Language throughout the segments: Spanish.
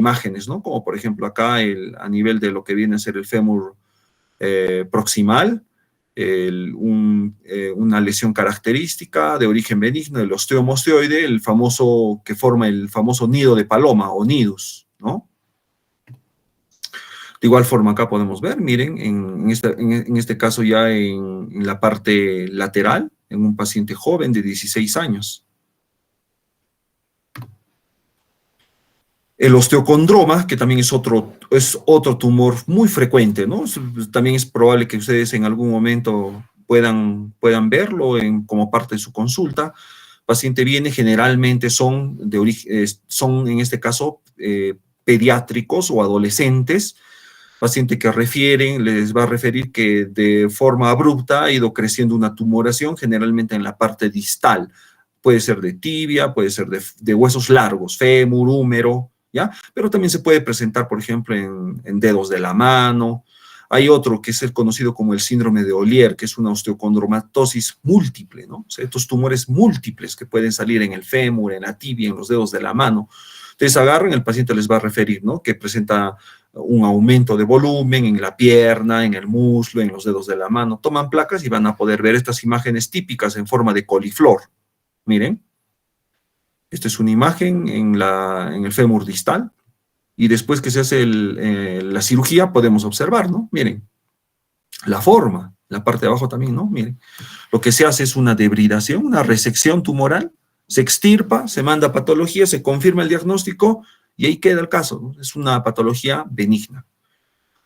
imágenes, ¿no? Como por ejemplo acá a nivel de lo que viene a ser el fémur proximal, una lesión característica de origen benigno, el osteomosteoide, el famoso que forma el famoso nido de paloma o nidus, ¿no? De igual forma acá podemos ver, miren, en este caso ya en la parte lateral, en un paciente joven de 16 años. El osteocondroma, que también es otro tumor muy frecuente, ¿no? También es probable que ustedes en algún momento puedan verlo como parte de su consulta. El paciente viene, generalmente son en este caso pediátricos o adolescentes. Paciente que les va a referir que de forma abrupta ha ido creciendo una tumoración, generalmente en la parte distal. Puede ser de tibia, puede ser de huesos largos, fémur, húmero, ¿ya? Pero también se puede presentar, por ejemplo, en dedos de la mano. Hay otro que es el conocido como el síndrome de Ollier, que es una osteocondromatosis múltiple, ¿no? O sea, estos tumores múltiples que pueden salir en el fémur, en la tibia, en los dedos de la mano. Entonces agarran, el paciente les va a referir, ¿no? Que presenta un aumento de volumen en la pierna, en el muslo, en los dedos de la mano. Toman placas y van a poder ver estas imágenes típicas en forma de coliflor. Miren, esta es una imagen en el fémur distal, y después que se hace la cirugía podemos observar, ¿no? Miren, la forma, la parte de abajo también, ¿no? Miren, lo que se hace es una debridación, una resección tumoral, se extirpa, se manda a patología, se confirma el diagnóstico, y ahí queda el caso, ¿no? Es una patología benigna.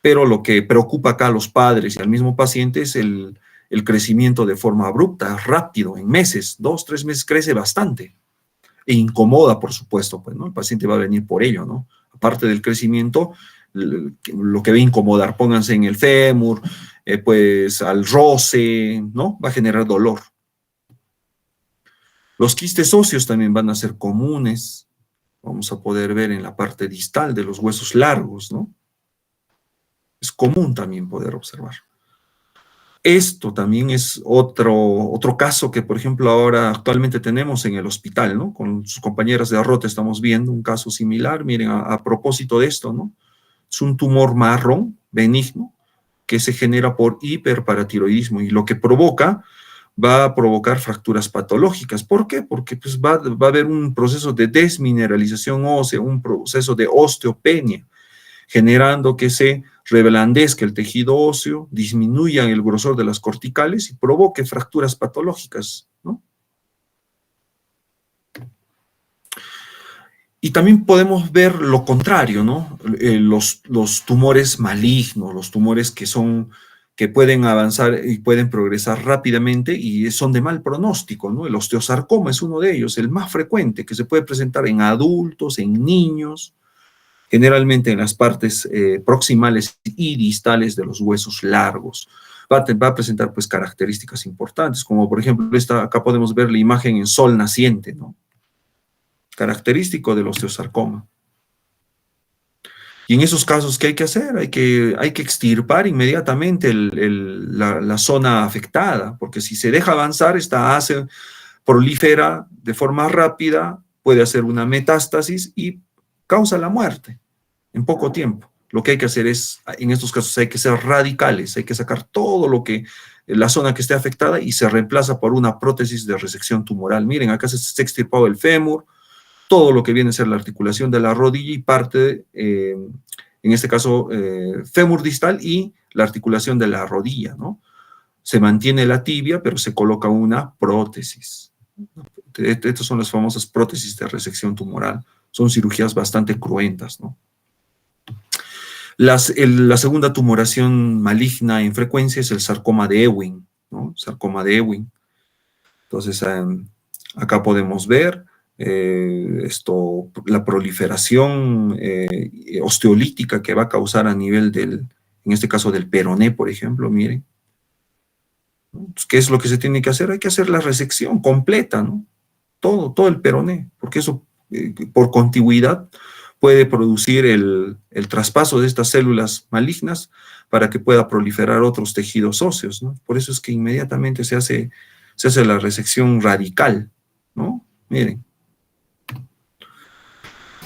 Pero lo que preocupa acá a los padres y al mismo paciente es el crecimiento de forma abrupta, rápido, en meses, 2, 3 meses crece bastante. E incomoda, por supuesto, pues, ¿no? El paciente va a venir por ello, ¿no? Aparte del crecimiento, lo que va a incomodar, pónganse en el fémur, pues al roce, ¿no? Va a generar dolor. Los quistes óseos también van a ser comunes. Vamos a poder ver en la parte distal de los huesos largos, ¿no? Es común también poder observar. Esto también es otro caso que, por ejemplo, ahora actualmente tenemos en el hospital, ¿no? Con sus compañeras de Arrote estamos viendo un caso similar. Miren, a propósito de esto, ¿no? Es un tumor marrón, benigno, que se genera por hiperparatiroidismo, y lo que va a provocar fracturas patológicas. ¿Por qué? Porque pues, va a haber un proceso de desmineralización ósea, un proceso de osteopenia, generando que se reblandezca el tejido óseo, disminuya el grosor de las corticales y provoque fracturas patológicas, ¿no? Y también podemos ver lo contrario, ¿no? Los tumores malignos, los tumores que pueden avanzar y pueden progresar rápidamente y son de mal pronóstico, ¿no? El osteosarcoma es uno de ellos, el más frecuente, que se puede presentar en adultos, en niños, generalmente en las partes proximales y distales de los huesos largos. Va a presentar pues características importantes, como por ejemplo acá podemos ver la imagen en sol naciente, ¿no? Característico del osteosarcoma. Y en esos casos, ¿qué hay que hacer? Hay que extirpar inmediatamente la zona afectada, porque si se deja avanzar, prolifera de forma rápida, puede hacer una metástasis y causa la muerte en poco tiempo. Lo que hay que hacer es, en estos casos, hay que ser radicales, hay que sacar todo la zona que esté afectada y se reemplaza por una prótesis de resección tumoral. Miren, acá se ha extirpado el fémur, todo lo que viene a ser la articulación de la rodilla y parte, en este caso, fémur distal y la articulación de la rodilla, ¿no? Se mantiene la tibia, pero se coloca una prótesis. Estas son las famosas prótesis de resección tumoral. Son cirugías bastante cruentas, ¿no? La segunda tumoración maligna en frecuencia es el sarcoma de Ewing, ¿no? Sarcoma de Ewing. Entonces, acá podemos ver la proliferación osteolítica que va a causar a nivel en este caso del peroné, por ejemplo, miren. Entonces, ¿qué es lo que se tiene que hacer? Hay que hacer la resección completa, ¿no? Todo el peroné, porque eso por contigüidad puede producir el traspaso de estas células malignas para que pueda proliferar otros tejidos óseos, ¿no? Por eso es que inmediatamente se hace la resección radical, ¿no? Miren.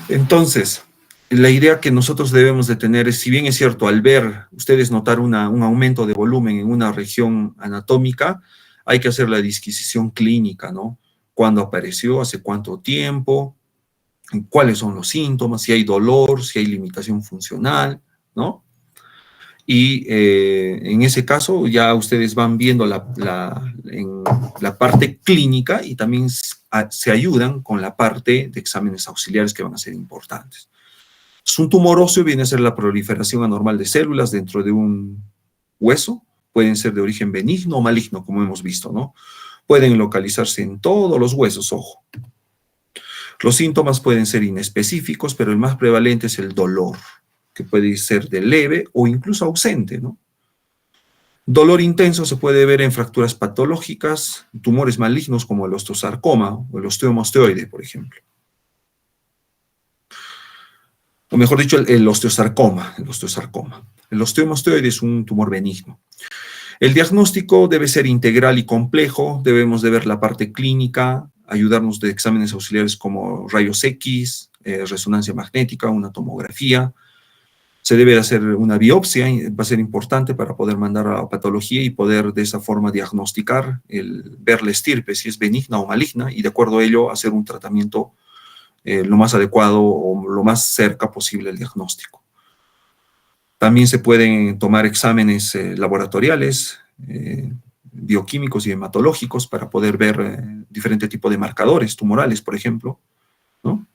Entonces, la idea que nosotros debemos de tener es, si bien es cierto, al ver ustedes notar un aumento de volumen en una región anatómica, hay que hacer la disquisición clínica, ¿no? ¿Cuándo apareció? ¿Hace cuánto tiempo? ¿Cuáles son los síntomas? Si hay dolor, si hay limitación funcional, ¿no? Y en ese caso ya ustedes van viendo en la parte clínica y también se ayudan con la parte de exámenes auxiliares que van a ser importantes. Un tumor óseo viene a ser la proliferación anormal de células dentro de un hueso. Pueden ser de origen benigno o maligno, como hemos visto, ¿no? Pueden localizarse en todos los huesos, ojo. Los síntomas pueden ser inespecíficos, pero el más prevalente es el dolor, que puede ser de leve o incluso ausente, ¿no? Dolor intenso se puede ver en fracturas patológicas, tumores malignos como el osteosarcoma o el osteomosteoide, por ejemplo. O mejor dicho, el osteosarcoma. El osteomosteoide es un tumor benigno. El diagnóstico debe ser integral y complejo, debemos de ver la parte clínica, ayudarnos de exámenes auxiliares como rayos X, resonancia magnética, una tomografía. Se debe hacer una biopsia, va a ser importante para poder mandar a la patología y poder de esa forma diagnosticar, ver la estirpe, si es benigna o maligna, y de acuerdo a ello hacer un tratamiento lo más adecuado o lo más cerca posible al diagnóstico. También se pueden tomar exámenes laboratoriales, bioquímicos y hematológicos para poder ver diferente tipo de marcadores tumorales, por ejemplo, ¿no?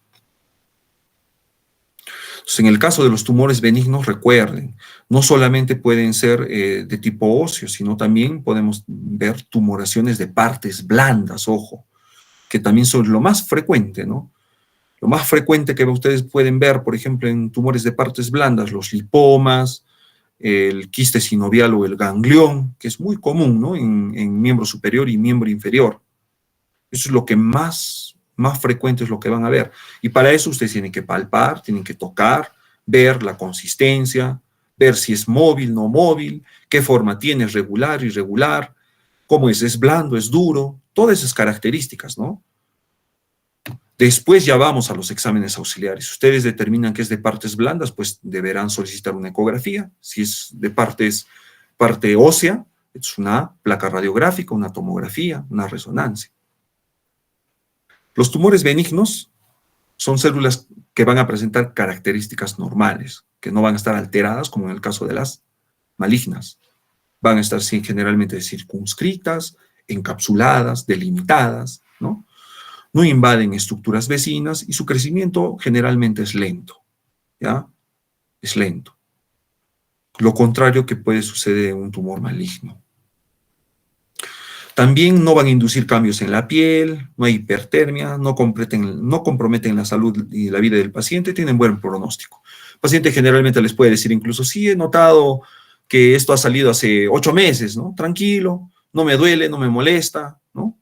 Entonces, en el caso de los tumores benignos, recuerden, no solamente pueden ser de tipo óseo, sino también podemos ver tumoraciones de partes blandas, ojo, que también son lo más frecuente, ¿no? Lo más frecuente que ustedes pueden ver, por ejemplo, en tumores de partes blandas, los lipomas, el quiste sinovial o el ganglión, que es muy común, ¿no? En miembro superior y miembro inferior. Eso es lo que más frecuente es lo que van a ver. Y para eso ustedes tienen que palpar, tienen que tocar, ver la consistencia, ver si es móvil, no móvil, qué forma tiene, regular, irregular, cómo es blando, es duro, todas esas características, ¿no? Después ya vamos a los exámenes auxiliares. Si ustedes determinan que es de partes blandas, pues deberán solicitar una ecografía. Si es de parte ósea, es una placa radiográfica, una tomografía, una resonancia. Los tumores benignos son células que van a presentar características normales, que no van a estar alteradas como en el caso de las malignas. Van a estar generalmente circunscritas, encapsuladas, delimitadas, ¿no? No invaden estructuras vecinas y su crecimiento generalmente es lento, ¿ya? Es lento. Lo contrario que puede suceder en un tumor maligno. También no van a inducir cambios en la piel, no hay hipertermia, no comprometen la salud y la vida del paciente, tienen buen pronóstico. El paciente generalmente les puede decir incluso, sí, he notado que esto ha salido hace 8 meses, ¿no? Tranquilo, no me duele, no me molesta, ¿no?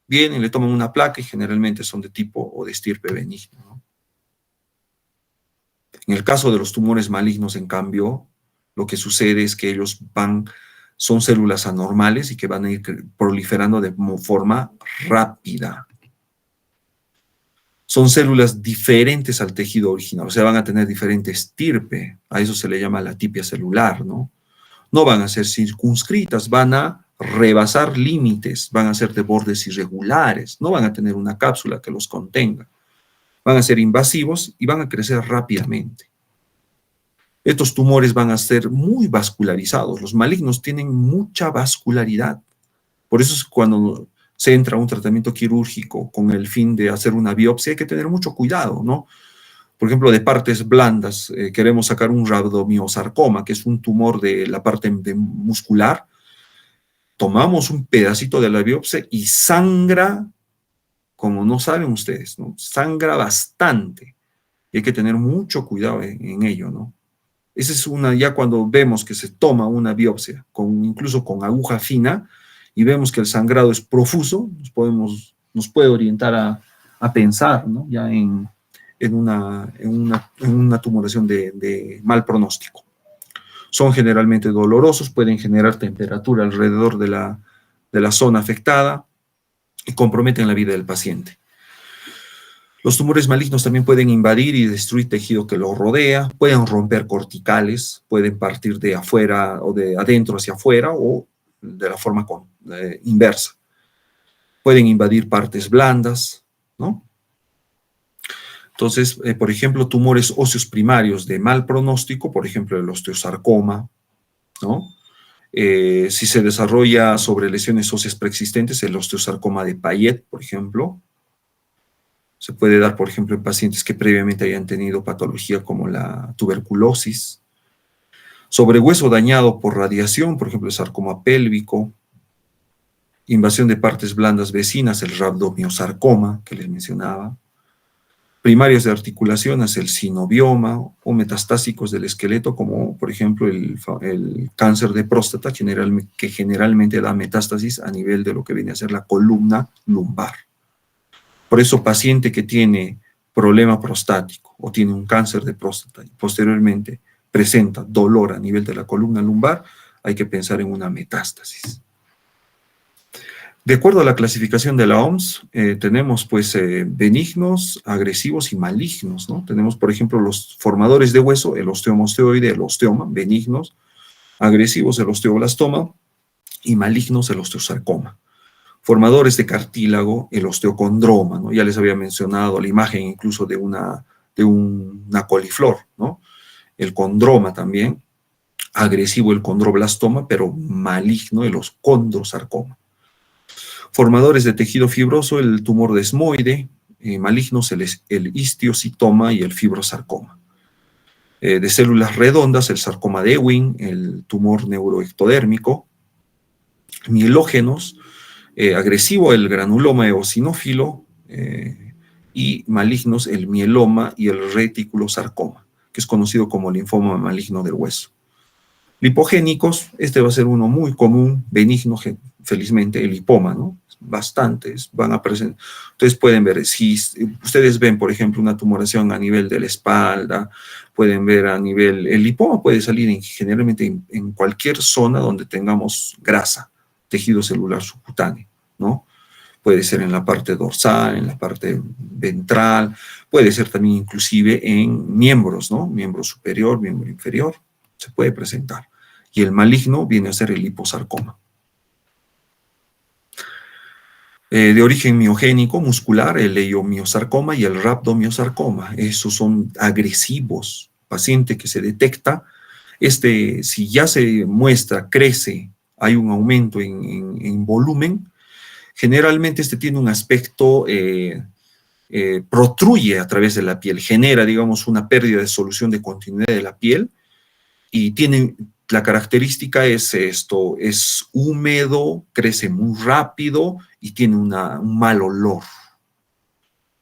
Vienen, le toman una placa y generalmente son de tipo o de estirpe benigno, ¿no? En el caso de los tumores malignos, en cambio, lo que sucede es que ellos son células anormales y que van a ir proliferando de forma rápida. Son células diferentes al tejido original, o sea, van a tener diferente estirpe, a eso se le llama la atipia celular, ¿no? No van a ser circunscritas, van a rebasar límites, van a ser de bordes irregulares, no van a tener una cápsula que los contenga, van a ser invasivos y van a crecer rápidamente. Estos tumores van a ser muy vascularizados, los malignos tienen mucha vascularidad, por eso es cuando se entra a un tratamiento quirúrgico con el fin de hacer una biopsia, hay que tener mucho cuidado, ¿no? Por ejemplo, de partes blandas, queremos sacar un rabdomiosarcoma, que es un tumor de la parte muscular, tomamos un pedacito de la biopsia y sangra, como no saben ustedes, ¿no? Sangra bastante. Y hay que tener mucho cuidado en ello, ¿no? Esa es ya cuando vemos que se toma una biopsia, incluso con aguja fina, y vemos que el sangrado es profuso, nos puede orientar a pensar, ¿no? Ya en una tumoración de mal pronóstico. Son generalmente dolorosos, pueden generar temperatura alrededor de la zona afectada y comprometen la vida del paciente. Los tumores malignos también pueden invadir y destruir tejido que lo rodea, pueden romper corticales, pueden partir de afuera o de adentro hacia afuera o de la forma inversa. Pueden invadir partes blandas, ¿no? Entonces, por ejemplo, tumores óseos primarios de mal pronóstico, por ejemplo, el osteosarcoma, ¿no? Si se desarrolla sobre lesiones óseas preexistentes, el osteosarcoma de Payet, por ejemplo, se puede dar, por ejemplo, en pacientes que previamente hayan tenido patología como la tuberculosis. Sobre hueso dañado por radiación, por ejemplo, el sarcoma pélvico. Invasión de partes blandas vecinas, el rhabdomiosarcoma, que les mencionaba. Primarios de articulaciones, el sinovioma, o metastásicos del esqueleto, como por ejemplo el cáncer de próstata, que generalmente da metástasis a nivel de lo que viene a ser la columna lumbar. Por eso, paciente que tiene problema prostático o tiene un cáncer de próstata y posteriormente presenta dolor a nivel de la columna lumbar, hay que pensar en una metástasis. De acuerdo a la clasificación de la OMS, tenemos pues benignos, agresivos y malignos, ¿no? Tenemos, por ejemplo, los formadores de hueso, el osteoma osteoide, el osteoma, benignos, agresivos, el osteoblastoma, y malignos, el osteosarcoma. Formadores de cartílago, el osteocondroma, ¿no? Ya les había mencionado la imagen incluso de una coliflor, ¿no? El condroma también, agresivo el condroblastoma, pero maligno el condrosarcoma. Formadores de tejido fibroso, el tumor desmoide, malignos el histiocitoma y el fibrosarcoma. De células redondas, el sarcoma de Ewing, el tumor neuroectodérmico. Mielógenos, agresivo el granuloma eosinófilo, y malignos el mieloma y el reticulosarcoma, que es conocido como linfoma maligno del hueso. Lipogénicos, este va a ser uno muy común, benigno, felizmente, el lipoma, ¿no? Bastantes van a presentar. Ustedes pueden ver, si ustedes ven, por ejemplo, una tumoración a nivel de la espalda, pueden ver a nivel, el lipoma puede salir generalmente en cualquier zona donde tengamos grasa, tejido celular subcutáneo, ¿no? Puede ser en la parte dorsal, en la parte ventral, puede ser también inclusive en miembros, ¿no? Miembro superior, miembro inferior, se puede presentar. Y el maligno viene a ser el liposarcoma. De origen miogénico, muscular, el leiomiosarcoma y el rhabdomiosarcoma. Esos son agresivos. Paciente que se detecta, si ya se muestra, crece, hay un aumento en volumen, generalmente tiene un aspecto, protruye a través de la piel, genera, digamos, una pérdida de solución de continuidad de la piel, y la característica es húmedo, crece muy rápido y tiene un mal olor.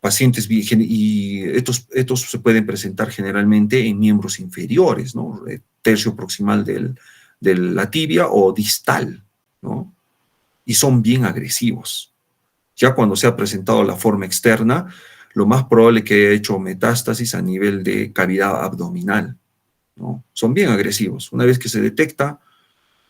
Pacientes, y estos se pueden presentar generalmente en miembros inferiores, ¿no? Tercio proximal de la tibia o distal, ¿no? Y son bien agresivos. Ya cuando se ha presentado la forma externa, lo más probable es que haya hecho metástasis a nivel de cavidad abdominal, ¿no? Son bien agresivos. Una vez que se detecta,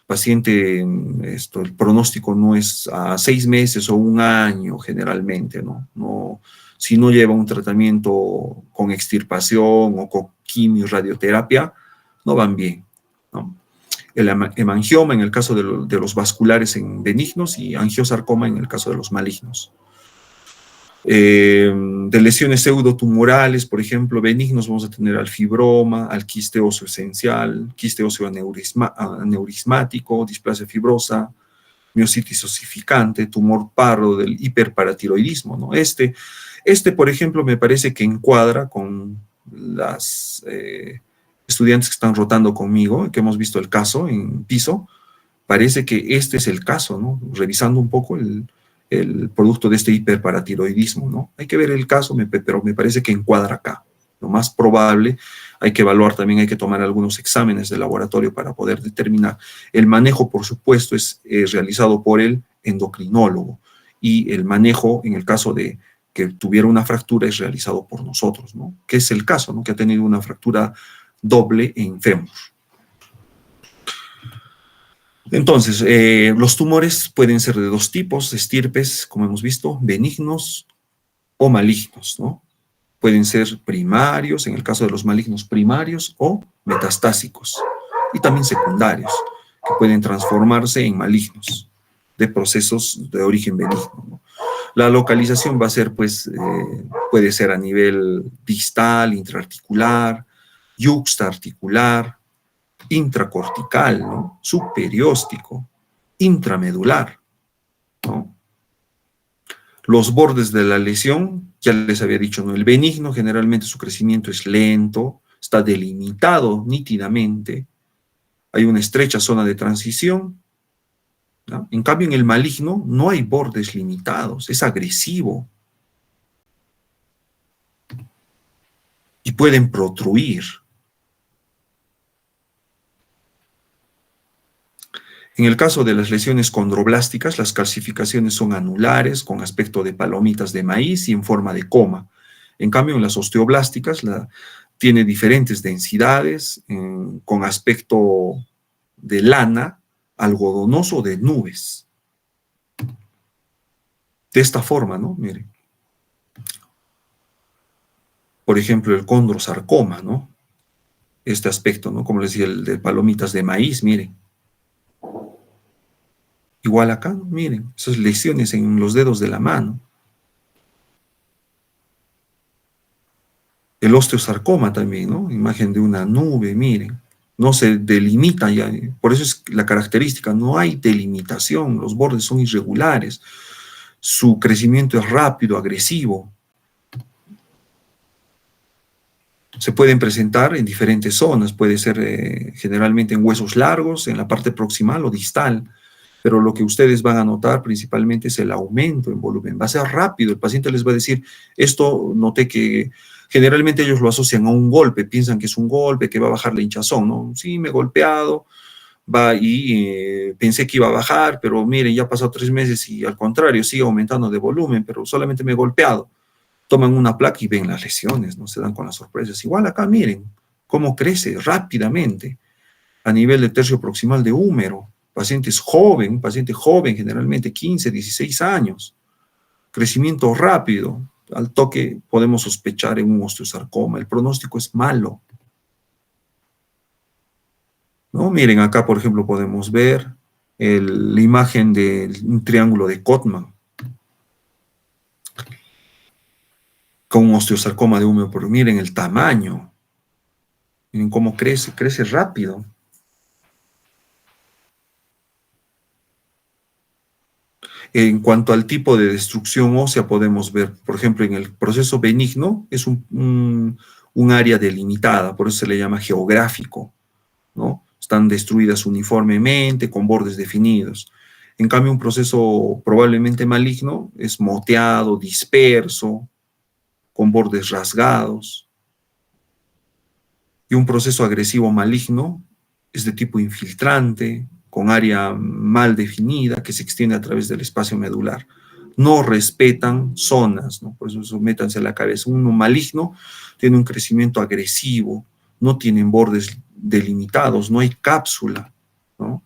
paciente, el pronóstico no es a 6 meses o 1 año generalmente, ¿no? Si no lleva un tratamiento con extirpación o con quimio y radioterapia, no van bien, ¿no? El hemangioma en el caso de los vasculares en benignos y angiosarcoma en el caso de los malignos. De lesiones pseudotumorales, por ejemplo, benignos, vamos a tener al fibroma, al quiste óseo esencial, quiste óseo aneurismático, displasia fibrosa, miositis osificante, tumor pardo del hiperparatiroidismo, ¿no? Por ejemplo, me parece que encuadra con las estudiantes que están rotando conmigo, que hemos visto el caso en piso. Parece que este es el caso, ¿no? Revisando un poco el producto de este hiperparatiroidismo, ¿no? Hay que ver el caso, pero me parece que encuadra acá. Lo más probable, hay que evaluar también, hay que tomar algunos exámenes de laboratorio para poder determinar. El manejo, por supuesto, es realizado por el endocrinólogo, y el manejo, en el caso de que tuviera una fractura, es realizado por nosotros, ¿no? Que es el caso, ¿no? Que ha tenido una fractura doble en fémur. Entonces, los tumores pueden ser de 2 tipos, estirpes, como hemos visto, benignos o malignos, ¿no? Pueden ser primarios, en el caso de los malignos primarios, o metastásicos, y también secundarios, que pueden transformarse en malignos de procesos de origen benigno, ¿no? La localización va a ser, pues, puede ser a nivel distal, intraarticular, yuxtaarticular, intracortical, ¿no? Subperióstico, intramedular, ¿no? Los bordes de la lesión, ya les había dicho, ¿no? El benigno generalmente su crecimiento es lento, está delimitado nítidamente, hay una estrecha zona de transición, ¿no? En cambio, en el maligno no hay bordes limitados, es agresivo y pueden protruir. En el caso de las lesiones condroblásticas, las calcificaciones son anulares, con aspecto de palomitas de maíz y en forma de coma. En cambio, en las osteoblásticas tiene diferentes densidades, con aspecto de lana, algodonoso de nubes. De esta forma, ¿no? Miren. Por ejemplo, el condrosarcoma, ¿no? Este aspecto, ¿no? Como les decía, el de palomitas de maíz, miren. Igual acá, miren, esas lesiones en los dedos de la mano. El osteosarcoma también, ¿no? Imagen de una nube, miren. No se delimita ya, por eso es la característica, no hay delimitación, los bordes son irregulares, su crecimiento es rápido, agresivo. Se pueden presentar en diferentes zonas, puede ser generalmente en huesos largos, en la parte proximal o distal, pero lo que ustedes van a notar principalmente es el aumento en volumen. Va a ser rápido, el paciente les va a decir, esto noté que generalmente ellos lo asocian a un golpe, piensan que es un golpe, que va a bajar la hinchazón, ¿no? Sí, me he golpeado, va y pensé que iba a bajar, pero miren, ya ha pasado 3 meses y al contrario, sigue aumentando de volumen, pero solamente me he golpeado. Toman una placa y ven las lesiones, no se dan con las sorpresas. Igual acá, miren cómo crece rápidamente a nivel de tercio proximal de húmero. Paciente joven, generalmente 15, 16 años. Crecimiento rápido. Al toque podemos sospechar en un osteosarcoma. El pronóstico es malo, ¿no? Miren, acá, por ejemplo, podemos ver la imagen de un triángulo de Kottmann con un osteosarcoma de húmero, pero miren el tamaño. Miren cómo crece rápido. En cuanto al tipo de destrucción ósea, podemos ver, por ejemplo, en el proceso benigno, es un área delimitada, por eso se le llama geográfico, ¿no? Están destruidas uniformemente, con bordes definidos. En cambio, un proceso probablemente maligno es moteado, disperso, con bordes rasgados. Y un proceso agresivo maligno es de tipo infiltrante, con área mal definida, que se extiende a través del espacio medular. No respetan zonas, ¿no? Por eso métanse a la cabeza. Uno maligno tiene un crecimiento agresivo, no tienen bordes delimitados, no hay cápsula, ¿no?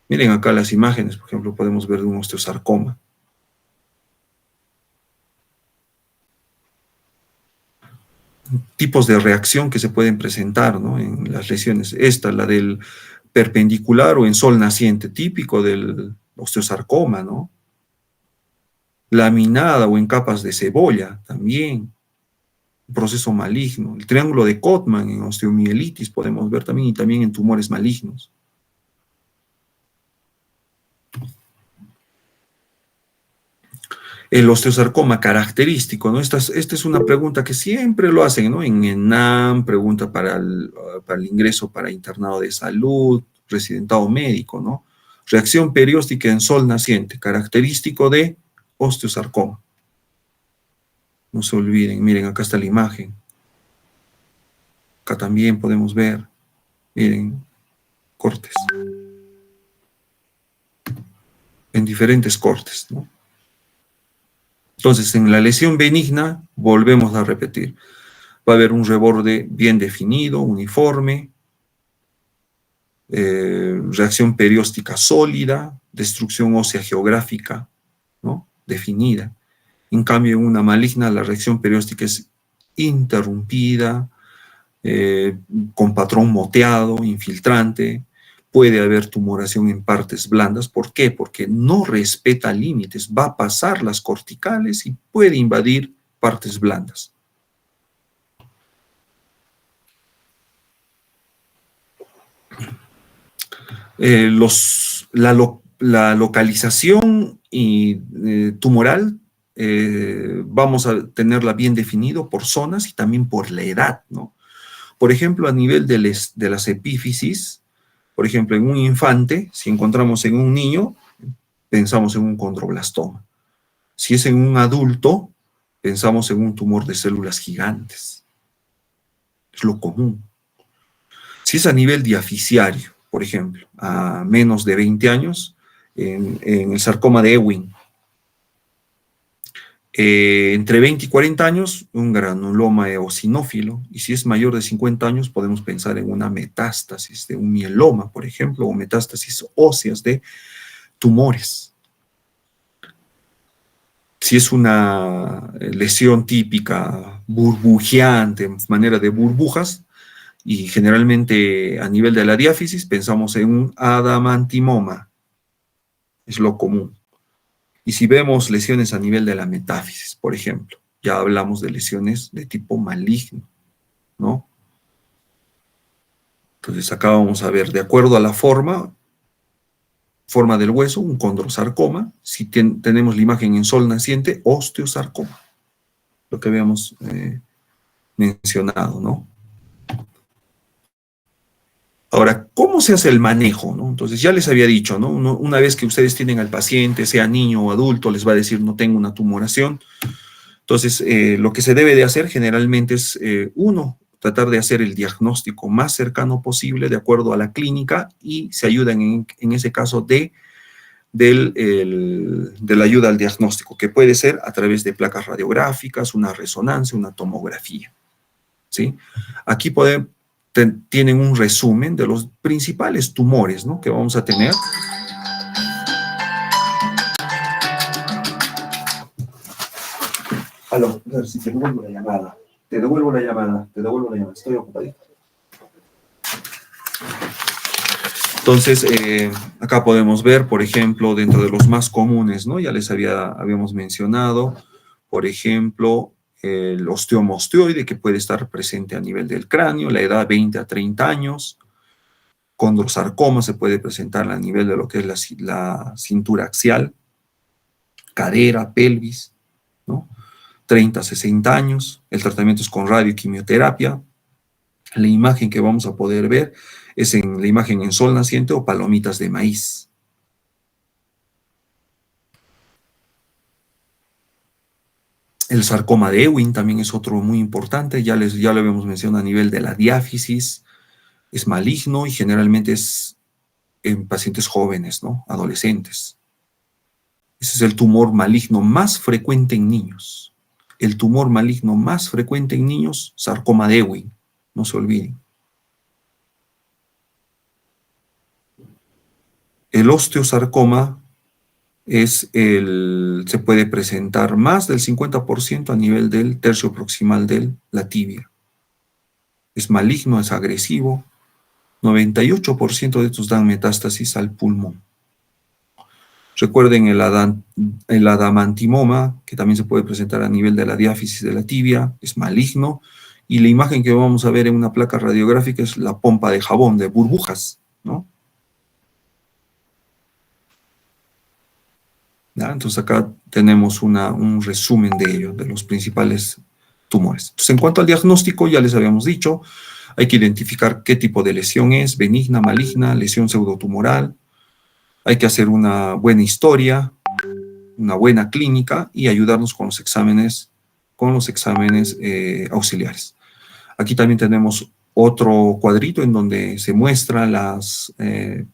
Miren acá las imágenes, por ejemplo, podemos ver de un osteosarcoma. Tipos de reacción que se pueden presentar, ¿no? En las lesiones. Esta, la del perpendicular o en sol naciente, típico del osteosarcoma, ¿no? Laminada o en capas de cebolla, también. Un proceso maligno. El triángulo de Kottmann en osteomielitis podemos ver también, y también en tumores malignos. El osteosarcoma característico, ¿no? Esta es una pregunta que siempre lo hacen, ¿no? En ENAM, pregunta para el ingreso para internado de salud, residentado médico, ¿no? Reacción perióstica en sol naciente, característico de osteosarcoma. No se olviden, miren, acá está la imagen. Acá también podemos ver, miren, cortes. En diferentes cortes, ¿no? Entonces, en la lesión benigna, volvemos a repetir, va a haber un reborde bien definido, uniforme, reacción perióstica sólida, destrucción ósea geográfica, ¿no? Definida. En cambio, en una maligna, la reacción perióstica es interrumpida, con patrón moteado, infiltrante. Puede haber tumoración en partes blandas. ¿Por qué? Porque no respeta límites, va a pasar las corticales y puede invadir partes blandas. La localización tumoral vamos a tenerla bien definido por zonas y también por la edad, ¿no? Por ejemplo, a nivel de las epífisis, por ejemplo, en un infante, si encontramos en un niño, pensamos en un condroblastoma. Si es en un adulto, pensamos en un tumor de células gigantes. Es lo común. Si es a nivel diaficiario, por ejemplo, a menos de 20 años, en el sarcoma de Ewing. Entre 20 y 40 años, un granuloma eosinófilo, y si es mayor de 50 años, podemos pensar en una metástasis de un mieloma, por ejemplo, o metástasis óseas de tumores. Si es una lesión típica burbujeante, manera de burbujas, y generalmente a nivel de la diáfisis pensamos en un adamantimoma, es lo común. Y si vemos lesiones a nivel de la metáfisis, por ejemplo, ya hablamos de lesiones de tipo maligno, ¿no? Entonces acá vamos a ver, de acuerdo a la forma del hueso, un condrosarcoma. Si tenemos la imagen en sol naciente, osteosarcoma, lo que habíamos mencionado, ¿no? Ahora, ¿cómo se hace el manejo, no? Entonces, ya les había dicho, ¿no? Una vez que ustedes tienen al paciente, sea niño o adulto, les va a decir, no tengo una tumoración. Entonces, lo que se debe de hacer generalmente es, tratar de hacer el diagnóstico más cercano posible de acuerdo a la clínica y se ayudan en ese caso de la ayuda al diagnóstico, que puede ser a través de placas radiográficas, una resonancia, una tomografía, ¿sí? Aquí tienen un resumen de los principales tumores, ¿no?, que vamos a tener. Aló, a ver si te devuelvo la llamada. Te devuelvo la llamada, estoy ocupadito. Entonces, acá podemos ver, por ejemplo, dentro de los más comunes, ¿no? Ya les habíamos mencionado, por ejemplo, el osteoma osteoide, que puede estar presente a nivel del cráneo, la edad 20 a 30 años. Condrosarcoma se puede presentar a nivel de lo que es la cintura axial, cadera, pelvis, ¿no? 30 a 60 años. El tratamiento es con radioquimioterapia. La imagen que vamos a poder ver es en la imagen en sol naciente o palomitas de maíz. El sarcoma de Ewing también es otro muy importante, ya lo habíamos mencionado a nivel de la diáfisis, es maligno y generalmente es en pacientes jóvenes, ¿no?, adolescentes. Ese es el tumor maligno más frecuente en niños. El tumor maligno más frecuente en niños, sarcoma de Ewing, no se olviden. El osteosarcoma se puede presentar más del 50% a nivel del tercio proximal de la tibia. Es maligno, es agresivo. 98% de estos dan metástasis al pulmón. Recuerden el adamantimoma, que también se puede presentar a nivel de la diáfisis de la tibia, es maligno. Y la imagen que vamos a ver en una placa radiográfica es la pompa de jabón, de burbujas, ¿no? ¿Ya? Entonces acá tenemos un resumen de ello, de los principales tumores. Entonces, en cuanto al diagnóstico, ya les habíamos dicho, hay que identificar qué tipo de lesión es, benigna, maligna, lesión pseudotumoral. Hay que hacer una buena historia, una buena clínica y ayudarnos con los exámenes auxiliares. Aquí también tenemos otro cuadrito en donde se muestra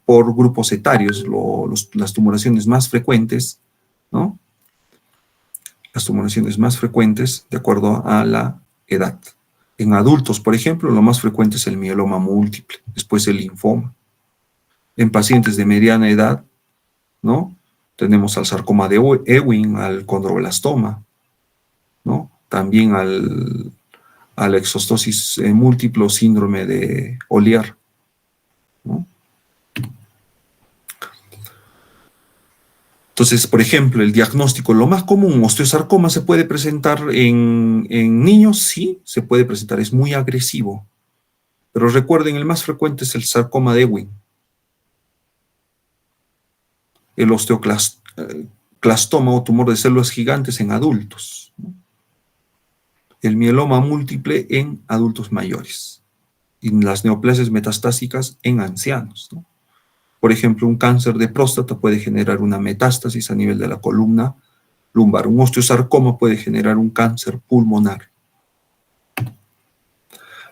por grupos etarios las tumoraciones más frecuentes, ¿no? Las tumoraciones más frecuentes de acuerdo a la edad. En adultos, por ejemplo, lo más frecuente es el mieloma múltiple, después el linfoma. En pacientes de mediana edad, ¿no?, tenemos al sarcoma de Ewing, al condroblastoma, ¿no?, también al a la exostosis múltiple o síndrome de Ollier, ¿no? Entonces, por ejemplo, el diagnóstico, lo más común, osteosarcoma se puede presentar en niños, sí, se puede presentar, es muy agresivo. Pero recuerden, el más frecuente es el sarcoma de Ewing, el osteoclastoma o tumor de células gigantes en adultos, ¿no? El mieloma múltiple en adultos mayores y las neoplasias metastásicas en ancianos, ¿no? Por ejemplo, un cáncer de próstata puede generar una metástasis a nivel de la columna lumbar. Un osteosarcoma puede generar un cáncer pulmonar.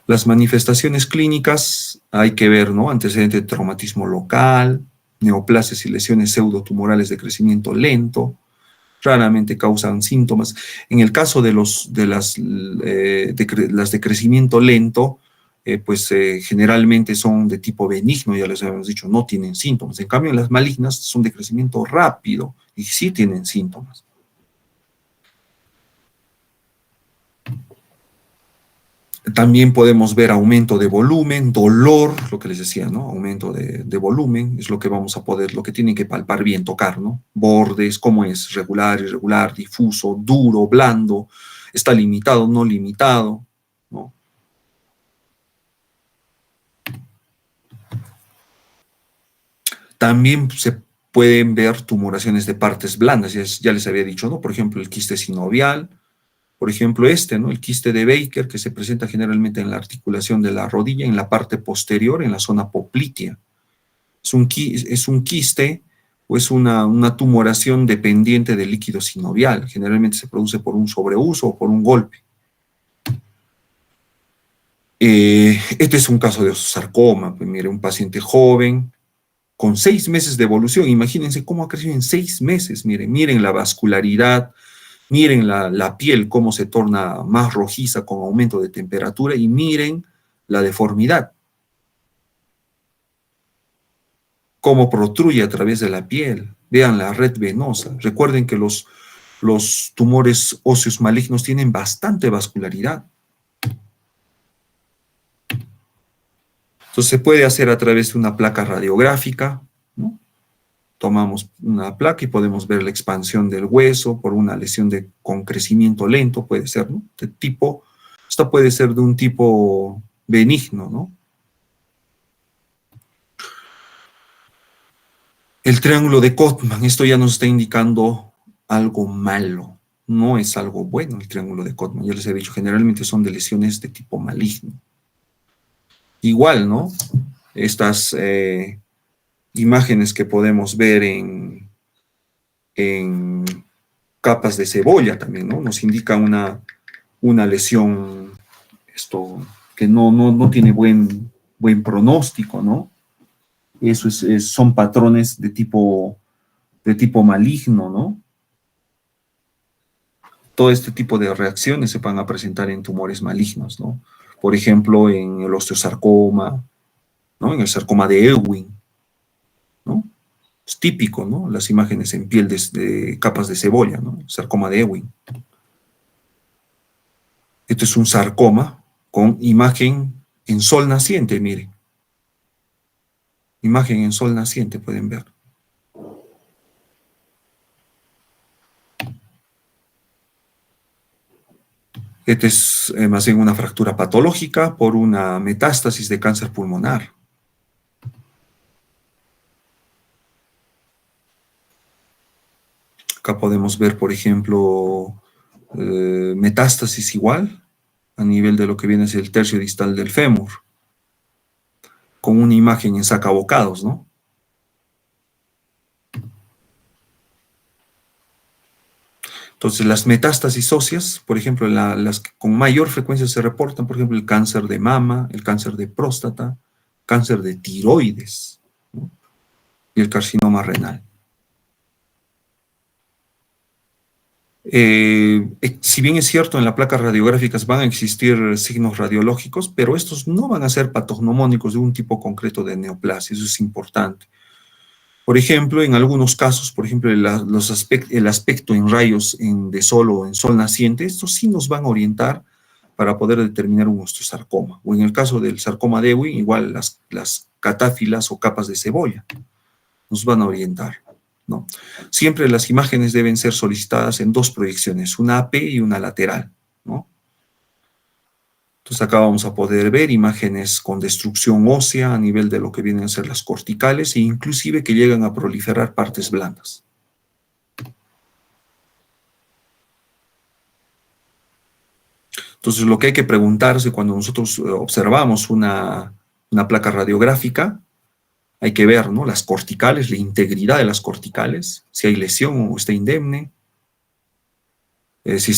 Las manifestaciones clínicas hay que ver, ¿no? Antecedente de traumatismo local, neoplasias y lesiones pseudotumorales de crecimiento lento, raramente causan síntomas. En el caso de las de crecimiento lento, generalmente son de tipo benigno, ya les habíamos dicho, no tienen síntomas. En cambio, las malignas son de crecimiento rápido y sí tienen síntomas. También podemos ver aumento de volumen, dolor, lo que les decía, ¿no? Aumento de volumen, es lo que vamos a poder, lo que tienen que palpar bien, tocar, ¿no? Bordes, cómo es, regular, irregular, difuso, duro, blando, está limitado, no limitado, ¿no? También se pueden ver tumoraciones de partes blandas, ya les había dicho, ¿no? Por ejemplo, el quiste sinovial, por ejemplo, ¿no? El quiste de Baker, que se presenta generalmente en la articulación de la rodilla, en la parte posterior, en la zona poplitea. Es un quiste o es una tumoración dependiente del líquido sinovial. Generalmente se produce por un sobreuso o por un golpe. Este es un caso de osteosarcoma. Pues mire, un paciente joven con 6 meses de evolución. Imagínense cómo ha crecido en 6 meses. Miren la vascularidad, miren la piel, cómo se torna más rojiza con aumento de temperatura y miren la deformidad, cómo protruye a través de la piel. Vean la red venosa. Recuerden que los tumores óseos malignos tienen bastante vascularidad. Entonces se puede hacer a través de una placa radiográfica, ¿no? Tomamos una placa y podemos ver la expansión del hueso por una lesión con crecimiento lento, puede ser, ¿no? Esta puede ser de un tipo benigno, ¿no? El triángulo de Kottmann, esto ya nos está indicando algo malo, no es algo bueno el triángulo de Kottmann, ya les he dicho, generalmente son de lesiones de tipo maligno. Igual, ¿no? Estas imágenes que podemos ver en capas de cebolla también, ¿no? Nos indica una lesión que no tiene buen pronóstico, ¿no? Eso son patrones de tipo maligno, ¿no? Todo este tipo de reacciones se van a presentar en tumores malignos, ¿no? Por ejemplo, en el osteosarcoma, ¿no? En el sarcoma de Ewing, ¿no? Es típico, ¿no? Las imágenes en piel de capas de cebolla, ¿no? Sarcoma de Ewing. Esto es un sarcoma con imagen en sol naciente, miren. Imagen en sol naciente, pueden ver. Esta es más bien una fractura patológica por una metástasis de cáncer pulmonar. Acá podemos ver, por ejemplo, metástasis igual, a nivel de lo que viene a ser el tercio distal del fémur, con una imagen en sacabocados, ¿no? Entonces, las metástasis óseas, por ejemplo, las que con mayor frecuencia se reportan, por ejemplo, el cáncer de mama, el cáncer de próstata, cáncer de tiroides, ¿no? Y el carcinoma renal. Si bien es cierto, en las placas radiográficas van a existir signos radiológicos, pero estos no van a ser patognomónicos de un tipo concreto de neoplasia, eso es importante. Por ejemplo, en algunos casos, por ejemplo, el aspecto en rayos de sol o en sol naciente, estos sí nos van a orientar para poder determinar un osteosarcoma. O en el caso del sarcoma de Ewing, igual las catáfilas o capas de cebolla nos van a orientar, ¿no? Siempre las imágenes deben ser solicitadas en dos proyecciones, una AP y una lateral, ¿no? Entonces acá vamos a poder ver imágenes con destrucción ósea a nivel de lo que vienen a ser las corticales e inclusive que llegan a proliferar partes blandas. Entonces lo que hay que preguntarse cuando nosotros observamos una placa radiográfica, hay que ver, ¿no?, las corticales, la integridad de las corticales, si hay lesión o está indemne. Si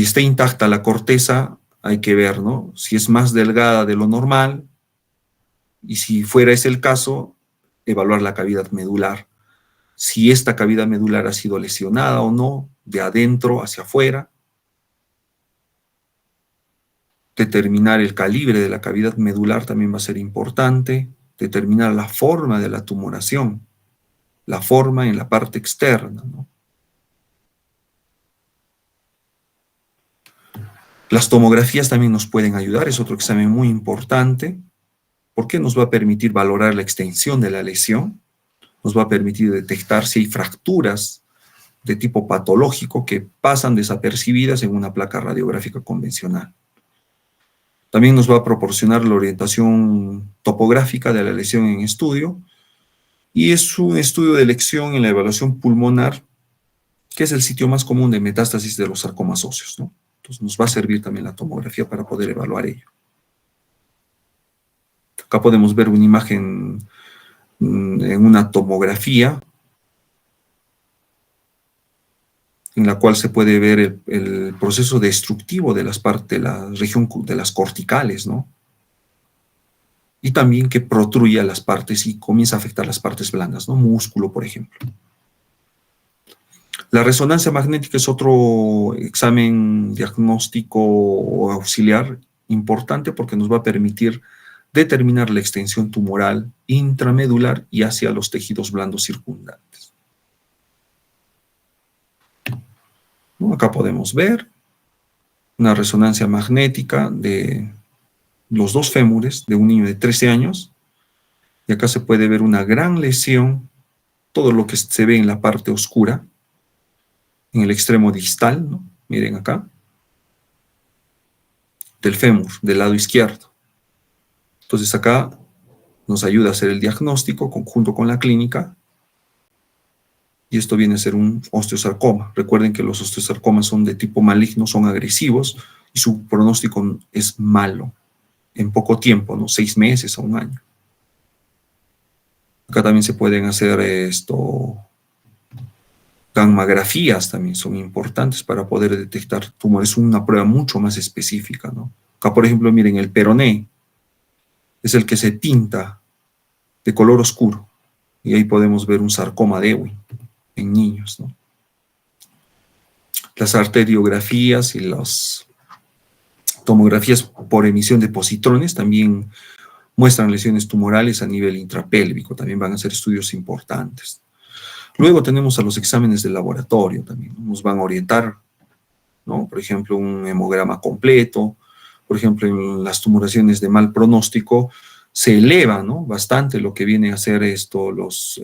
está intacta la corteza, hay que ver, ¿no?, si es más delgada de lo normal, y si fuera ese el caso, evaluar la cavidad medular. Si esta cavidad medular ha sido lesionada o no, de adentro hacia afuera. Determinar el calibre de la cavidad medular también va a ser importante. Determinar la forma de la tumoración, la forma en la parte externa, ¿no? Las tomografías también nos pueden ayudar, es otro examen muy importante, porque nos va a permitir valorar la extensión de la lesión, nos va a permitir detectar si hay fracturas de tipo patológico que pasan desapercibidas en una placa radiográfica convencional. También nos va a proporcionar la orientación topográfica de la lesión en estudio, y es un estudio de elección en la evaluación pulmonar, que es el sitio más común de metástasis de los sarcomas óseos, ¿no? Entonces nos va a servir también la tomografía para poder evaluar ello. Acá podemos ver una imagen en una tomografía, en la cual se puede ver el proceso destructivo de la región de las corticales, ¿no? Y también que protruya las partes y comienza a afectar las partes blandas, ¿no? Músculo, por ejemplo. La resonancia magnética es otro examen diagnóstico o auxiliar importante, porque nos va a permitir determinar la extensión tumoral intramedular y hacia los tejidos blandos circundantes, ¿no? Acá podemos ver una resonancia magnética de los dos fémures de un niño de 13 años, y acá se puede ver una gran lesión, todo lo que se ve en la parte oscura, en el extremo distal, ¿no? Miren acá, del fémur, del lado izquierdo. Entonces acá nos ayuda a hacer el diagnóstico junto con la clínica, y esto viene a ser un osteosarcoma. Recuerden que los osteosarcomas son de tipo maligno, son agresivos, y su pronóstico es malo, en poco tiempo, ¿no? 6 meses a 1 año. Acá también se pueden hacer gammagrafías, también son importantes para poder detectar tumores. Es una prueba mucho más específica, ¿no? Acá, por ejemplo, miren, el peroné es el que se tinta de color oscuro, y ahí podemos ver un sarcoma de Ewing en niños, ¿no? Las arteriografías y las tomografías por emisión de positrones también muestran lesiones tumorales a nivel intrapélvico, también van a ser estudios importantes. Luego tenemos a los exámenes de laboratorio también, ¿no? Nos van a orientar, ¿no? Por ejemplo, un hemograma completo. Por ejemplo, en las tumoraciones de mal pronóstico se eleva, ¿no?, bastante lo que viene a ser los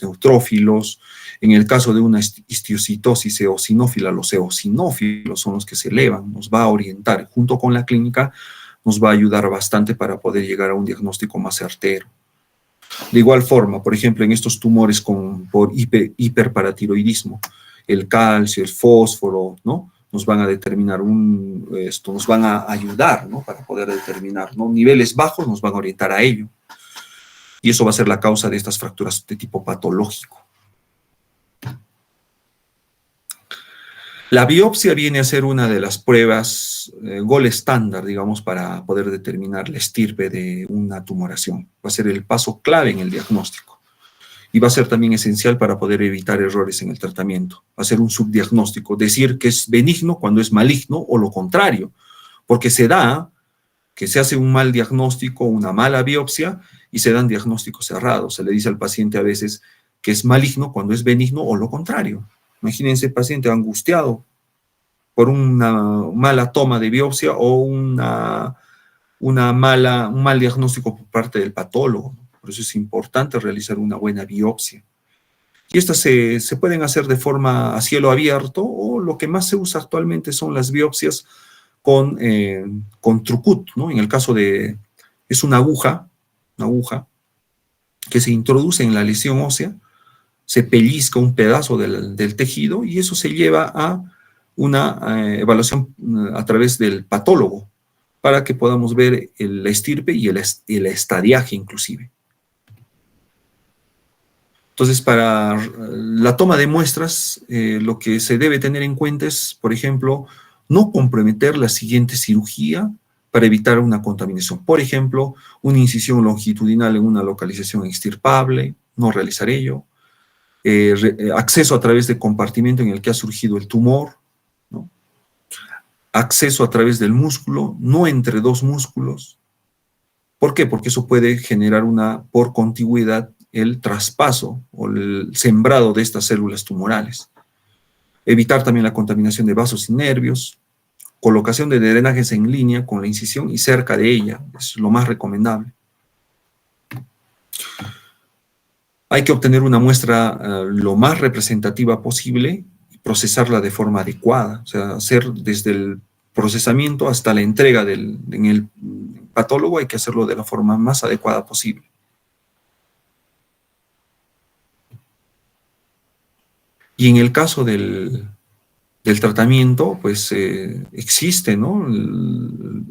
neutrófilos. En el caso de una histiocitosis eosinófila, los eosinófilos son los que se elevan. Nos va a orientar, junto con la clínica, nos va a ayudar bastante para poder llegar a un diagnóstico más certero. De igual forma, por ejemplo, en estos tumores por hiperparatiroidismo, el calcio, el fósforo, ¿no?, nos van a determinar nos van a ayudar, ¿no?, para poder determinar, ¿no?, niveles bajos nos van a orientar a ello. Y eso va a ser la causa de estas fracturas de tipo patológico. La biopsia viene a ser una de las pruebas gold estándar, digamos, para poder determinar la estirpe de una tumoración. Va a ser el paso clave en el diagnóstico. Y va a ser también esencial para poder evitar errores en el tratamiento. Va a ser un subdiagnóstico, decir que es benigno cuando es maligno, o lo contrario, porque se da que se hace un mal diagnóstico, una mala biopsia, y se dan diagnósticos errados. Se le dice al paciente a veces que es maligno cuando es benigno, o lo contrario. Imagínense el paciente angustiado, por una mala toma de biopsia o un mal diagnóstico por parte del patólogo. Por eso es importante realizar una buena biopsia. Y estas se pueden hacer de forma a cielo abierto, o lo que más se usa actualmente son las biopsias con Trucut, ¿no? En el caso de, es una aguja que se introduce en la lesión ósea, se pellizca un pedazo del tejido y eso se lleva a una evaluación a través del patólogo para que podamos ver la estirpe y el estadiaje inclusive. Entonces, para la toma de muestras, lo que se debe tener en cuenta es, por ejemplo, no comprometer la siguiente cirugía para evitar una contaminación. Por ejemplo, una incisión longitudinal en una localización extirpable, no realizar ello. Acceso a través de compartimento en el que ha surgido el tumor, ¿no? Acceso a través del músculo, no entre dos músculos. ¿Por qué? Porque eso puede generar por contigüidad el traspaso o el sembrado de estas células tumorales. Evitar también la contaminación de vasos y nervios, colocación de drenajes en línea con la incisión y cerca de ella, es lo más recomendable. Hay que obtener una muestra lo más representativa posible y procesarla de forma adecuada, o sea, hacer desde el procesamiento hasta la entrega en el patólogo, hay que hacerlo de la forma más adecuada posible. Y en el caso del tratamiento, pues existe, ¿no?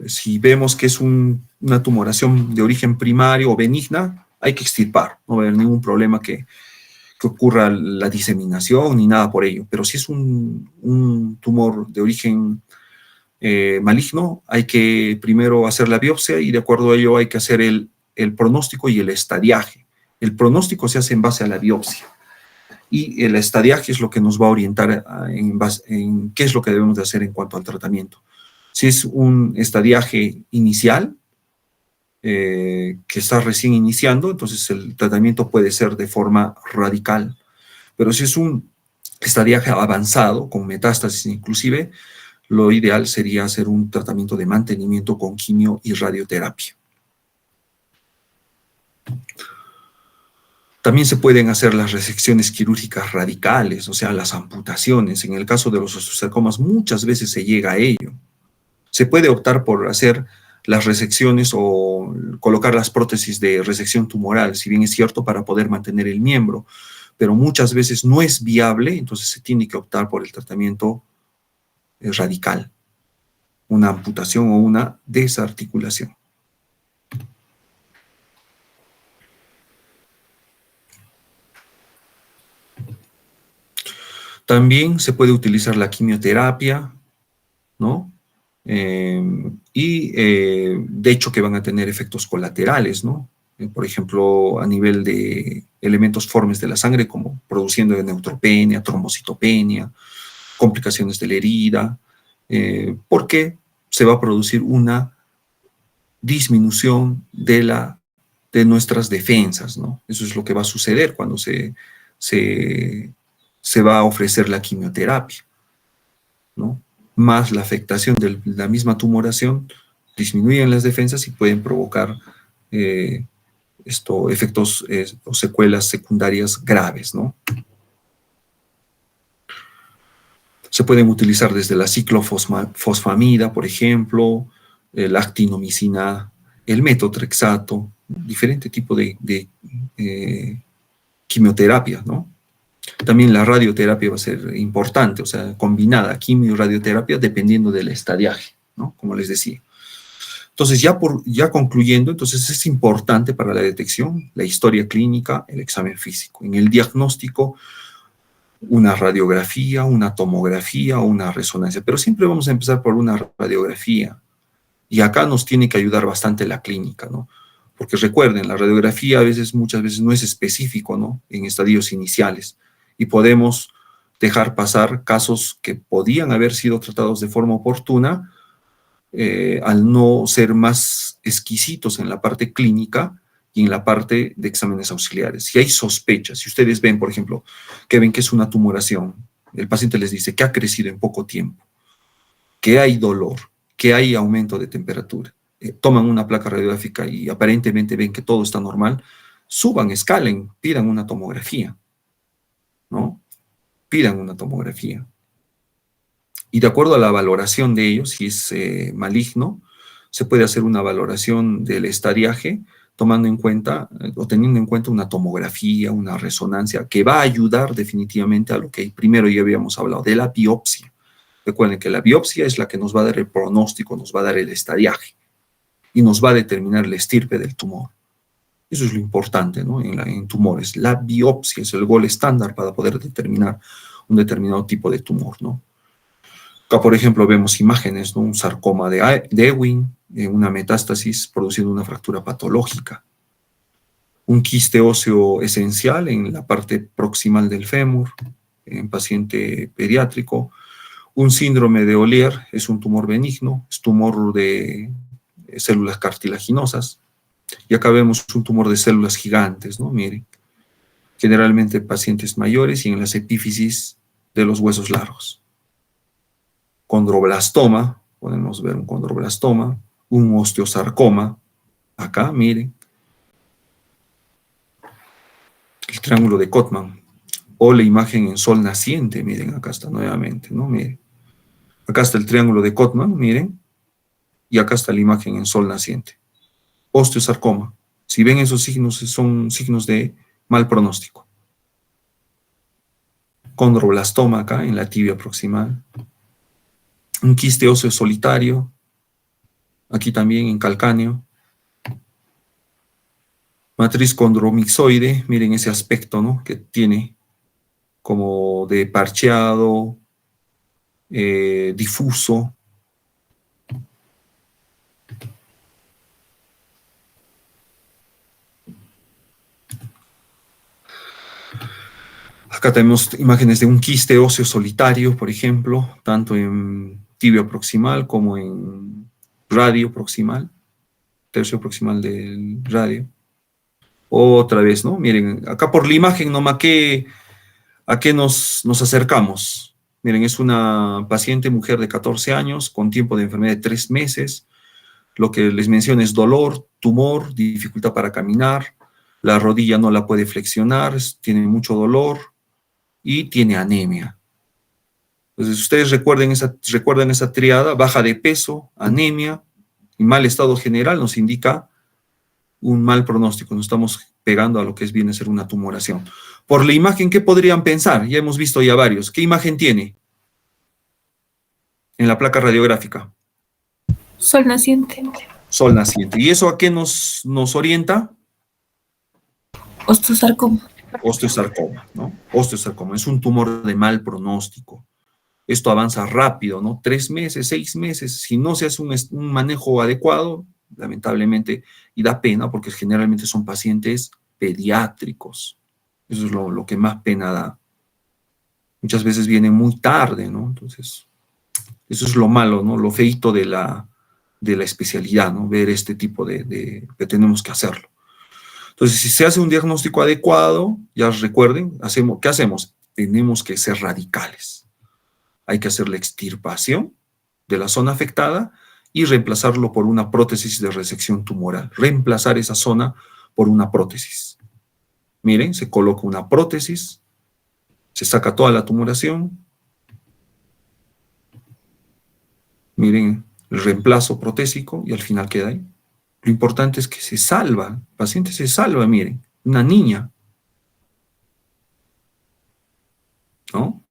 Si vemos que es una tumoración de origen primario o benigna, hay que extirpar, no va a haber ningún problema que ocurra la diseminación ni nada por ello. Pero si es un tumor de origen maligno, hay que primero hacer la biopsia y de acuerdo a ello hay que hacer el pronóstico y el estadiaje. El pronóstico se hace en base a la biopsia y el estadiaje es lo que nos va a orientar en qué es lo que debemos de hacer en cuanto al tratamiento. Si es un estadiaje inicial, que está recién iniciando, entonces el tratamiento puede ser de forma radical. Pero si es un estadiaje avanzado, con metástasis inclusive, lo ideal sería hacer un tratamiento de mantenimiento con quimio y radioterapia. También se pueden hacer las resecciones quirúrgicas radicales, o sea, las amputaciones. En el caso de los osteosarcomas muchas veces se llega a ello. Se puede optar por hacer las resecciones o colocar las prótesis de resección tumoral, si bien es cierto, para poder mantener el miembro, pero muchas veces no es viable, entonces se tiene que optar por el tratamiento radical, una amputación o una desarticulación. También se puede utilizar la quimioterapia, ¿no? De hecho que van a tener efectos colaterales, ¿no? Por ejemplo, a nivel de elementos formes de la sangre, como produciendo neutropenia, trombocitopenia, complicaciones de la herida, porque se va a producir una disminución de nuestras defensas, ¿no? Eso es lo que va a suceder cuando se va a ofrecer la quimioterapia, ¿no? Más la afectación de la misma tumoración, disminuyen las defensas y pueden provocar efectos o secuelas secundarias graves, ¿no? Se pueden utilizar desde la ciclofosfamida, por ejemplo, la actinomicina, el metotrexato, diferente tipo de quimioterapia, ¿no? También la radioterapia va a ser importante, o sea, combinada, quimio y radioterapia, dependiendo del estadiaje, ¿no? Como les decía. Entonces, ya concluyendo, entonces es importante para la detección la historia clínica, el examen físico. En el diagnóstico, una radiografía, una tomografía o una resonancia, pero siempre vamos a empezar por una radiografía. Y acá nos tiene que ayudar bastante la clínica, ¿no? Porque recuerden, la radiografía muchas veces no es específico, ¿no? En estadios iniciales. Y podemos dejar pasar casos que podían haber sido tratados de forma oportuna al no ser más exquisitos en la parte clínica y en la parte de exámenes auxiliares. Si hay sospechas, si ustedes ven, por ejemplo, que ven que es una tumoración, el paciente les dice que ha crecido en poco tiempo, que hay dolor, que hay aumento de temperatura, toman una placa radiográfica y aparentemente ven que todo está normal, suban, escalen, pidan una tomografía, ¿no? Pidan una tomografía. Y de acuerdo a la valoración de ellos, si es maligno, se puede hacer una valoración del estadiaje tomando en cuenta o teniendo en cuenta una tomografía, una resonancia, que va a ayudar definitivamente a lo que primero ya habíamos hablado, de la biopsia. Recuerden que la biopsia es la que nos va a dar el pronóstico, nos va a dar el estadiaje y nos va a determinar la estirpe del tumor. Eso es lo importante, ¿no? En tumores. La biopsia es el gol estándar para poder determinar un determinado tipo de tumor, ¿no? Acá, por ejemplo, vemos imágenes, ¿no? Un sarcoma de Ewing, una metástasis produciendo una fractura patológica, un quiste óseo esencial en la parte proximal del fémur, en paciente pediátrico, un síndrome de Ollier, es un tumor benigno, es tumor de células cartilaginosas, y acá vemos un tumor de células gigantes, ¿no? Miren, generalmente pacientes mayores y en las epífisis de los huesos largos. Condroblastoma, podemos ver un condroblastoma, un osteosarcoma, acá, miren, el triángulo de Kottmann, o la imagen en sol naciente, miren, acá está nuevamente, ¿no? Miren, acá está el triángulo de Kottmann, miren, y acá está la imagen en sol naciente. Osteosarcoma, si ven esos signos, son signos de mal pronóstico. Condroblastoma acá, en la tibia proximal, un quiste óseo solitario, aquí también en calcáneo, matriz condromixoide, miren ese aspecto, ¿no? Que tiene como de parcheado, difuso. Acá tenemos imágenes de un quiste óseo solitario, por ejemplo, tanto en tibia proximal como en radio proximal, tercio proximal del radio. Otra vez, ¿no? Miren, acá por la imagen nomás a qué nos acercamos. Miren, es una paciente mujer de 14 años con tiempo de enfermedad de 3 meses. Lo que les menciono es dolor, tumor, dificultad para caminar, la rodilla no la puede flexionar, tiene mucho dolor y tiene anemia. Entonces, ustedes recuerdan esa triada, baja de peso, anemia y mal estado general, nos indica un mal pronóstico, nos estamos pegando a lo que viene a ser una tumoración. Por la imagen, ¿qué podrían pensar? Ya hemos visto ya varios. ¿Qué imagen tiene en la placa radiográfica? Sol naciente. Sol naciente. ¿Y eso a qué nos orienta? Osteosarcoma. Osteosarcoma, ¿no? Osteosarcoma es un tumor de mal pronóstico. Esto avanza rápido, ¿no? 3 meses, 6 meses. Si no se hace un manejo adecuado, lamentablemente, y da pena porque generalmente son pacientes pediátricos. Eso es lo que más pena da. Muchas veces viene muy tarde, ¿no? Entonces, eso es lo malo, ¿no? Lo feito de la especialidad, ¿no? Ver este tipo que tenemos que hacerlo. Entonces, si se hace un diagnóstico adecuado, ya recuerden, ¿qué hacemos? Tenemos que ser radicales. Hay que hacer la extirpación de la zona afectada y reemplazarlo por una prótesis de resección tumoral. Reemplazar esa zona por una prótesis. Miren, se coloca una prótesis, se saca toda la tumoración. Miren, el reemplazo protésico y al final queda ahí. Lo importante es que se salva, el paciente se salva, miren, una niña, ¿no?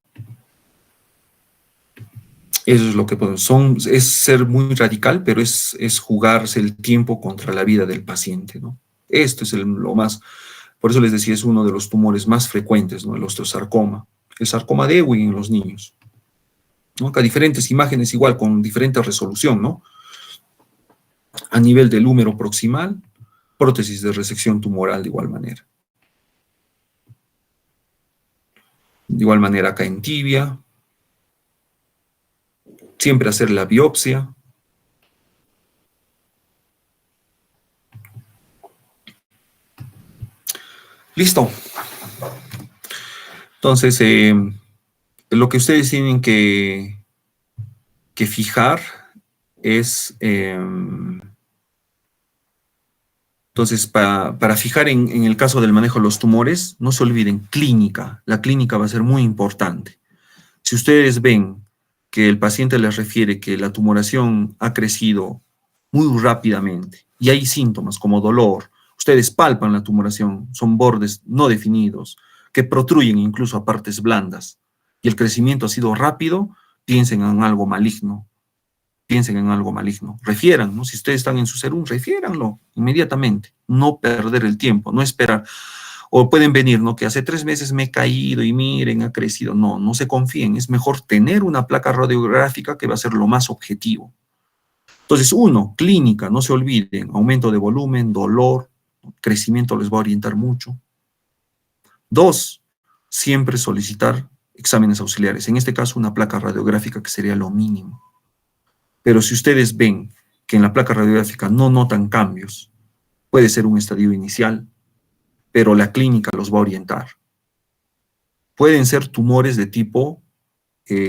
Eso es lo que podemos, es ser muy radical, pero es jugarse el tiempo contra la vida del paciente, ¿no? Esto es lo más, por eso les decía, es uno de los tumores más frecuentes, ¿no? El osteosarcoma, el sarcoma de Ewing en los niños, ¿no? Acá diferentes imágenes igual, con diferente resolución, ¿no? A nivel del húmero proximal, prótesis de resección tumoral de igual manera. De igual manera acá en tibia, siempre hacer la biopsia. Listo. Entonces, lo que ustedes tienen que que fijar es... entonces, para fijar en el caso del manejo de los tumores, no se olviden, clínica. La clínica va a ser muy importante. Si ustedes ven que el paciente les refiere que la tumoración ha crecido muy rápidamente y hay síntomas como dolor, ustedes palpan la tumoración, son bordes no definidos, que protruyen incluso a partes blandas, y el crecimiento ha sido rápido, piensen en algo maligno. Piensen en algo maligno, refieran, ¿no? Si ustedes están en su serum, refiéranlo inmediatamente, no perder el tiempo, no esperar. O pueden venir, ¿no? Que hace 3 meses me he caído y miren, ha crecido. No, no se confíen, es mejor tener una placa radiográfica que va a ser lo más objetivo. Entonces, uno, clínica, no se olviden, aumento de volumen, dolor, crecimiento les va a orientar mucho. 2, siempre solicitar exámenes auxiliares, en este caso una placa radiográfica que sería lo mínimo. Pero si ustedes ven que en la placa radiográfica no notan cambios, puede ser un estadio inicial, pero la clínica los va a orientar. Pueden ser tumores de tipo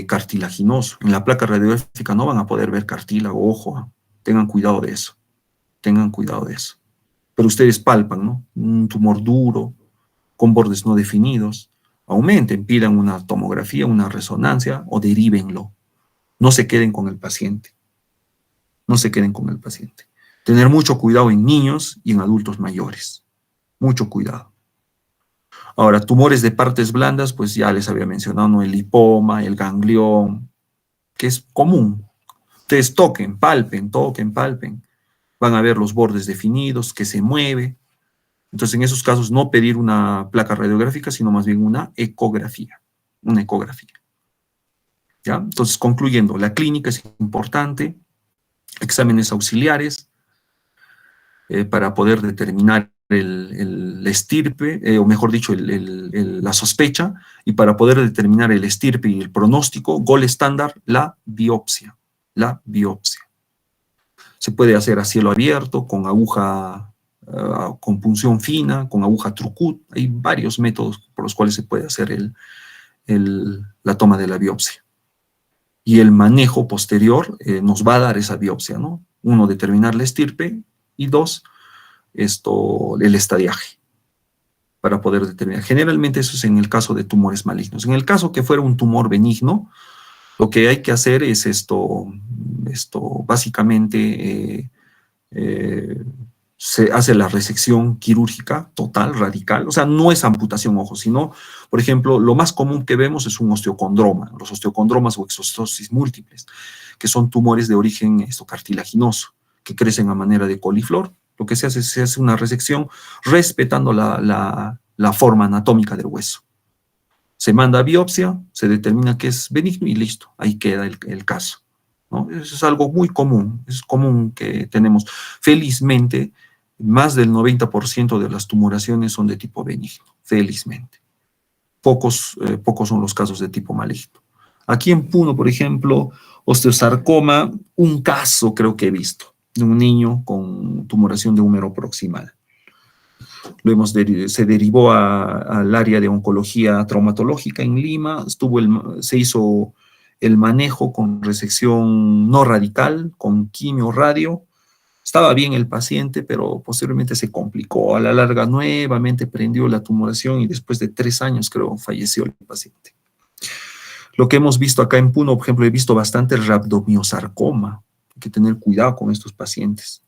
cartilaginoso. En la placa radiográfica no van a poder ver cartílago, ojo, tengan cuidado de eso, tengan cuidado de eso. Pero ustedes palpan, ¿no? Un tumor duro, con bordes no definidos, aumenten, pidan una tomografía, una resonancia o derívenlo. No se queden con el paciente. No se queden con el paciente. Tener mucho cuidado en niños y en adultos mayores. Mucho cuidado. Ahora, tumores de partes blandas, pues ya les había mencionado, ¿no? El lipoma, el ganglión, que es común. Ustedes toquen, palpen, van a ver los bordes definidos, que se mueve. Entonces, en esos casos, no pedir una placa radiográfica, sino más bien una ecografía. Una ecografía. ¿Ya? Entonces, concluyendo, la clínica es importante, exámenes auxiliares para poder determinar la estirpe, o mejor dicho, la sospecha, y para poder determinar el estirpe y el pronóstico, gold estándar, la biopsia. La biopsia. Se puede hacer a cielo abierto, con aguja, con punción fina, con aguja Trucut. Hay varios métodos por los cuales se puede hacer la toma de la biopsia. Y el manejo posterior nos va a dar esa biopsia, ¿no? Uno, determinar la estirpe, y 2, el estadiaje, para poder determinar. Generalmente eso es en el caso de tumores malignos. En el caso que fuera un tumor benigno, lo que hay que hacer es básicamente se hace la resección quirúrgica total, radical, o sea, no es amputación, ojo, sino, por ejemplo, lo más común que vemos es un osteocondroma, los osteocondromas o exostosis múltiples, que son tumores de origen cartilaginoso, que crecen a manera de coliflor. Lo que se hace una resección respetando la forma anatómica del hueso. Se manda a biopsia, se determina que es benigno y listo, ahí queda el caso, ¿no? Eso es algo muy común, es común que tenemos. Felizmente, más del 90% de las tumoraciones son de tipo benigno, felizmente. Pocos son los casos de tipo maligno. Aquí en Puno, por ejemplo, osteosarcoma, un caso creo que he visto, de un niño con tumoración de húmero proximal. Se derivó al área de oncología traumatológica en Lima, se hizo el manejo con resección no radical, con quimio radio. Estaba bien el paciente, pero posteriormente se complicó. A la larga nuevamente prendió la tumoración y después de 3 años, creo, falleció el paciente. Lo que hemos visto acá en Puno, por ejemplo, he visto bastante rhabdomiosarcoma. Hay que tener cuidado con estos pacientes.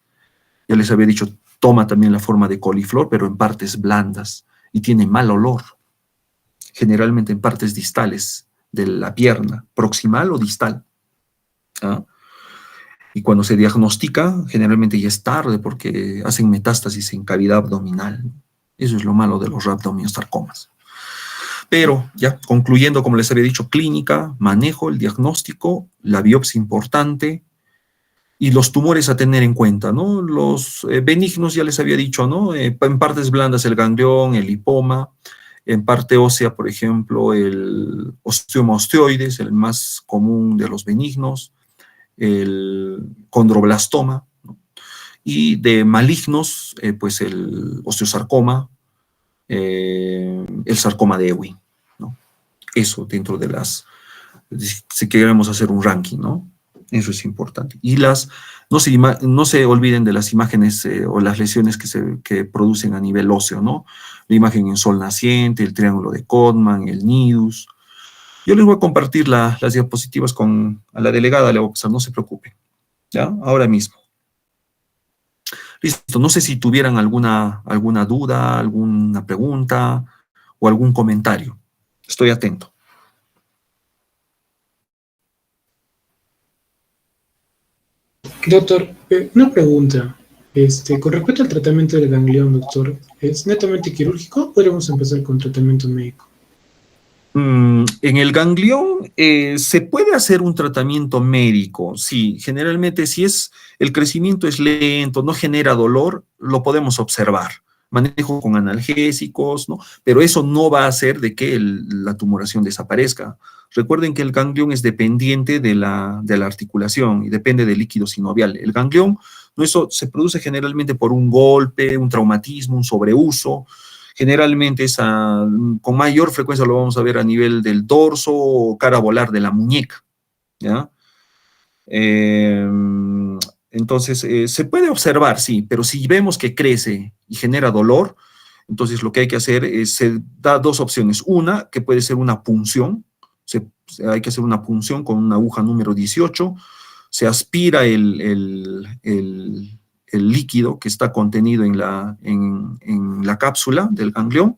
Ya les había dicho, toma también la forma de coliflor, pero en partes blandas y tiene mal olor. Generalmente en partes distales de la pierna, proximal o distal. ¿Ah? Y cuando se diagnostica, generalmente ya es tarde porque hacen metástasis en cavidad abdominal. Eso es lo malo de los rhabdomiosarcomas. Pero ya concluyendo, como les había dicho, clínica, manejo, el diagnóstico, la biopsia importante y los tumores a tener en cuenta, ¿no? Los benignos ya les había dicho, ¿no? En partes blandas el ganglión, el lipoma, en parte ósea, por ejemplo, el osteoma osteoides, el más común de los benignos, el condroblastoma, ¿no? Y de malignos, pues el osteosarcoma, el sarcoma de Ewing, ¿no? Eso dentro de si queremos hacer un ranking, ¿no? Eso es importante. Y no se olviden de las imágenes o las lesiones que producen a nivel óseo, ¿no? La imagen en sol naciente, el triángulo de Codman, el nidus. Yo les voy a compartir las diapositivas a la delegada, le voy a pasar, no se preocupe. ¿Ya? Ahora mismo. Listo. No sé si tuvieran alguna duda, alguna pregunta o algún comentario. Estoy atento. Doctor, una pregunta. Con respecto al tratamiento del ganglión, doctor, ¿es netamente quirúrgico o podemos empezar con tratamiento médico? En el ganglión se puede hacer un tratamiento médico, sí, generalmente si el crecimiento es lento, no genera dolor, lo podemos observar. Manejo con analgésicos, ¿no? Pero eso no va a hacer de que la tumoración desaparezca. Recuerden que el ganglión es dependiente de la articulación y depende del líquido sinovial. El ganglión, ¿no? Eso se produce generalmente por un golpe, un traumatismo, un sobreuso. Generalmente con mayor frecuencia lo vamos a ver a nivel del dorso o cara volar de la muñeca, ¿ya? Entonces, se puede observar, sí, pero si vemos que crece y genera dolor, entonces lo que hay que hacer es, se da dos opciones. Una, que puede ser una punción, hay que hacer una punción con una aguja número 18, se aspira el líquido que está contenido en la cápsula del ganglión,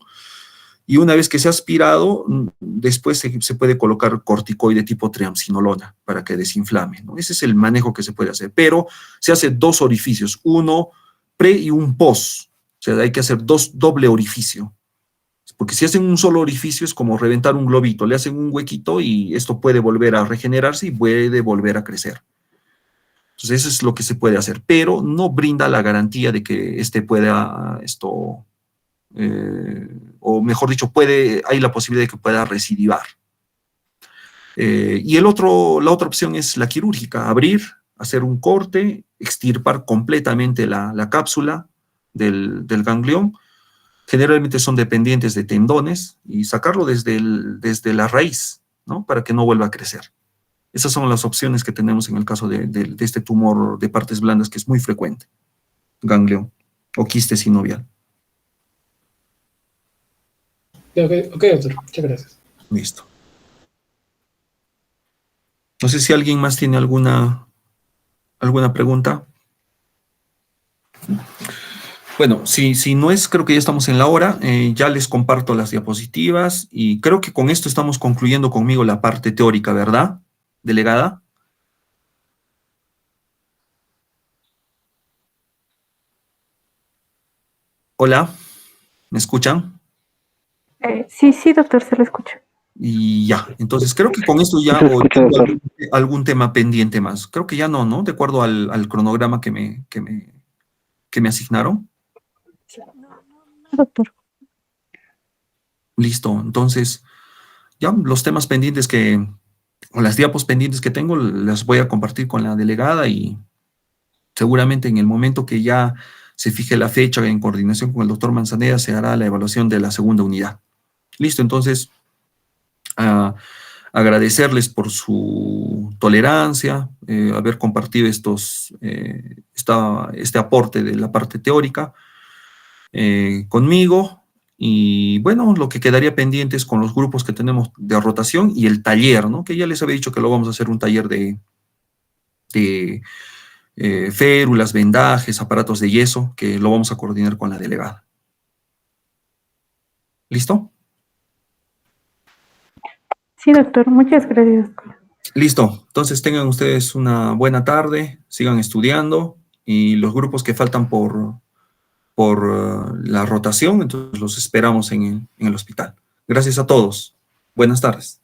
y una vez que se ha aspirado, después se puede colocar corticoide tipo triamcinolona para que desinflame, ¿no? Ese es el manejo que se puede hacer, pero se hace dos orificios, uno pre y un post, o sea, hay que hacer doble orificio, porque si hacen un solo orificio es como reventar un globito, le hacen un huequito y esto puede volver a regenerarse y puede volver a crecer. Entonces, eso es lo que se puede hacer, pero no brinda la garantía de que pueda, o mejor dicho, hay la posibilidad de que pueda recidivar. Y la otra opción es la quirúrgica, abrir, hacer un corte, extirpar completamente la cápsula del ganglión. Generalmente son dependientes de tendones y sacarlo desde la raíz, ¿no? Para que no vuelva a crecer. Esas son las opciones que tenemos en el caso de este tumor de partes blandas que es muy frecuente, ganglión o quiste sinovial. Ok, doctor, muchas gracias. Listo. No sé si alguien más tiene alguna pregunta. Bueno, si no es, creo que ya estamos en la hora. Ya les comparto las diapositivas y creo que con esto estamos concluyendo conmigo la parte teórica, ¿verdad, delegada? Hola, ¿me escuchan? Sí, doctor, se lo escucha. Y ya, entonces creo que con esto ya algún tema pendiente más. Creo que ya no, de acuerdo al cronograma que me asignaron. Doctor. Listo, entonces ya los temas pendientes o las diapos pendientes que tengo las voy a compartir con la delegada y seguramente en el momento que ya se fije la fecha en coordinación con el doctor Manzanera se hará la evaluación de la segunda unidad. Listo, entonces agradecerles por su tolerancia, haber compartido este aporte de la parte teórica conmigo. Y bueno, lo que quedaría pendiente es con los grupos que tenemos de rotación y el taller, ¿no? Que ya les había dicho que lo vamos a hacer un taller de férulas, vendajes, aparatos de yeso, que lo vamos a coordinar con la delegada. ¿Listo? Sí, doctor, muchas gracias. Listo. Entonces tengan ustedes una buena tarde, sigan estudiando y los grupos que faltan por la rotación, entonces los esperamos en el hospital. Gracias a todos. Buenas tardes.